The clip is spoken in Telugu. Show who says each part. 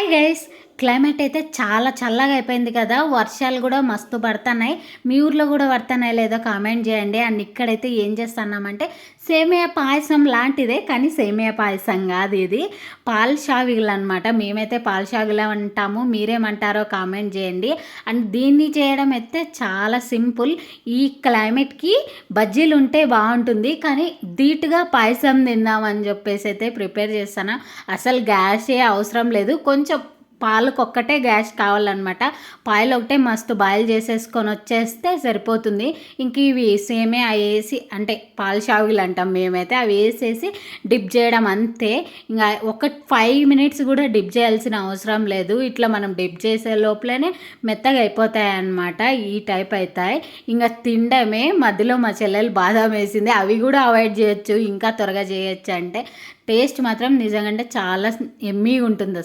Speaker 1: Hi guys. క్లైమేట్ అయితే చాలా చల్లగా అయిపోయింది కదా! వర్షాలు గూడా మస్తు పడతన్నాయి. మీ ఊర్లో గూడా పడతన్నాయో లేదో కామెంట్ జేయండి. అండ్ ఇక్కడైతే ఏం చేస్తన్నామంటే సేమియా పాయసం లాంటిదే, కానీ సేమియా పాయసం గాదు ఇది. పాల్ షావిగలనమాట. మేమైతే పాల్ షావిగలు అంటాము. మీరేమంటారో కామెంట్ జేయండి. అండ్ దీన్ని చేయడం అయితే చాలా సింపుల్. ఈ క్లైమేట్‌కి బజ్జీలుంటే బావుంటుంది. కానీ ధీటుగా పాయసం తిందామని జెప్పేసైతే ప్రిపేర్ చేస్తాను. అసలు గ్యాసే అవసరం లేదు. కొంచెం పాలకొక్కటే గ్యాస్ కావాలనమాట. పాయలు ఒకటే మస్తు బాయిల్ చేసేసుకొని వచ్చేస్తే సరిపోతుంది. ఇంక ఇవి సేమియా ఏసి, అంటే పాల షావిగలు అంటాం మేమైతే, అవి వేసేసి డిప్ చేయడం అంతే. ఇంకా ఒక 5 మినిట్స్ కూడా డిప్ చేయాల్సిన అవసరం లేదు. ఇట్లా మనం డిప్ చేసే లోపలనే మెత్తగా అయిపోతాయి అన్నమాట. ఈ టైప్ అవుతాయి. ఇంకా తినడమే. మధ్యలో మా చెల్లెలు బాదాం వేసింది, అవి కూడా అవాయిడ్ చేయొచ్చు, ఇంకా త్వరగా చేయొచ్చు. అంటే టేస్ట్ మాత్రం నిజంగా చాలా ఎమ్మీగా ఉంటుంది.